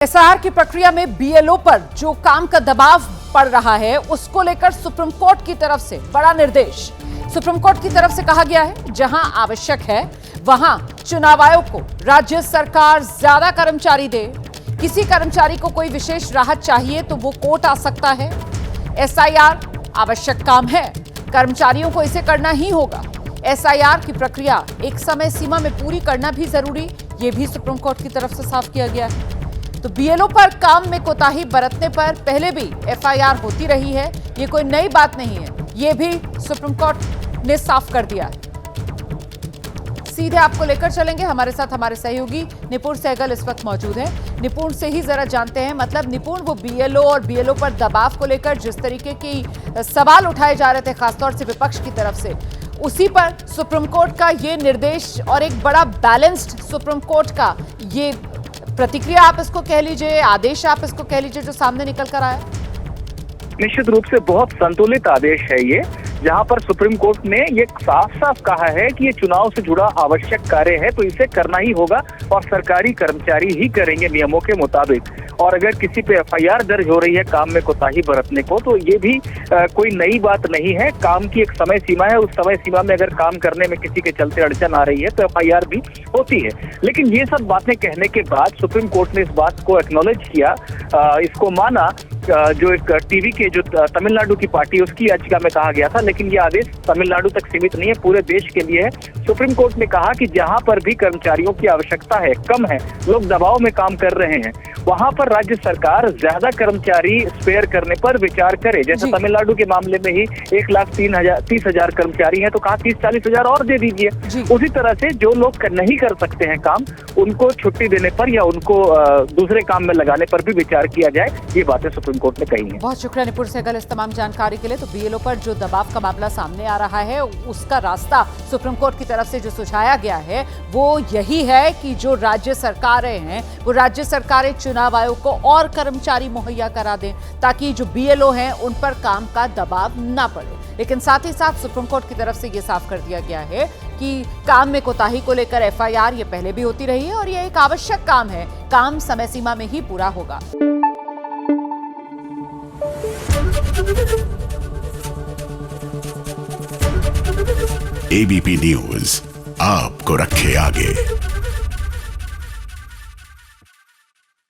SIR की प्रक्रिया में बीएलओ पर जो काम का दबाव पड़ रहा है उसको लेकर सुप्रीम कोर्ट की तरफ से बड़ा निर्देश। सुप्रीम कोर्ट की तरफ से कहा गया है जहां आवश्यक है वहां चुनाव आयोग को राज्य सरकार ज्यादा कर्मचारी दे। किसी कर्मचारी को कोई विशेष राहत चाहिए तो वो कोर्ट आ सकता है। एसआईआर आवश्यक काम है, कर्मचारियों को इसे करना ही होगा। एसआईआर की प्रक्रिया एक समय सीमा में पूरी करना भी जरूरी, ये भी सुप्रीम कोर्ट की तरफ से साफ किया गया है। तो बीएलओ पर काम में कोताही बरतने पर पहले भी एफआईआर होती रही है, ये कोई नई बात नहीं है, ये भी सुप्रीम कोर्ट ने साफ कर दिया है। सीधे आपको लेकर चलेंगे, हमारे साथ हमारे सहयोगी निपुण सहगल इस वक्त मौजूद हैं। निपुण से ही जरा जानते हैं, मतलब निपुण वो बीएलओ और बीएलओ पर दबाव को लेकर जिस तरीके की सवाल उठाए जा रहे थे खासतौर से विपक्ष की तरफ से, उसी पर सुप्रीम कोर्ट का ये निर्देश और एक बड़ा बैलेंस्ड सुप्रीम कोर्ट का ये प्रतिक्रिया आप इसको कह लीजिए, आदेश आप इसको कह लीजिए, जो सामने निकल कर आया। निश्चित रूप से बहुत संतुलित आदेश है ये, जहां पर सुप्रीम कोर्ट ने ये साफ साफ कहा है कि ये चुनाव से जुड़ा आवश्यक कार्य है तो इसे करना ही होगा और सरकारी कर्मचारी ही करेंगे नियमों के मुताबिक। और अगर किसी पे एफआईआर दर्ज हो रही है काम में कोताही बरतने को, तो ये भी कोई नई बात नहीं है। काम की एक समय सीमा है, उस समय सीमा में अगर काम करने में किसी के चलते अड़चन आ रही है तो एफआईआर भी होती है। लेकिन ये सब बातें कहने के बाद सुप्रीम कोर्ट ने इस बात को एक्नॉलेज किया, इसको माना। जो एक टीवी के जो तमिलनाडु की पार्टी उसकी याचिका में कहा गया था, लेकिन ये आदेश तमिलनाडु तक सीमित नहीं है, पूरे देश के लिए है। सुप्रीम कोर्ट ने कहा कि जहां पर भी कर्मचारियों की आवश्यकता है, कम है, लोग दबाव में काम कर रहे हैं, वहां पर राज्य सरकार ज्यादा कर्मचारी स्पेयर करने पर विचार करे। जैसे तमिलनाडु के मामले में ही 1,30,000 कर्मचारी हैं, तो कहा 30-40 हजार और दे दीजिए। उसी तरह से जो लोग नहीं कर सकते हैं काम, उनको छुट्टी देने पर या उनको दूसरे काम में लगाने पर भी विचार किया जाए। ये बातें सुप्रीम कोर्ट ने कही है। बहुत शुक्रिया निपुण सहगल इस तमाम जानकारी के लिए। तो बीएलओ पर जो दबाव का मामला सामने आ रहा है, उसका रास्ता सुप्रीम कोर्ट की तरफ से जो सुझाया गया है वो यही है कि जो राज्य सरकारें हैं वो राज्य सरकारें चुनाव आयोग को और कर्मचारी मुहैया करा दें, ताकि जो बीएलओ हैं उन पर काम का दबाव ना पड़े। लेकिन साथ ही साथ सुप्रीम कोर्ट की तरफ से ये साफ कर दिया गया है कि काम में कोताही को लेकर एफआईआर ये पहले भी होती रही है और ये एक आवश्यक काम है, काम समय सीमा में ही पूरा होगा। एबीपी न्यूज आपको रखे आगे।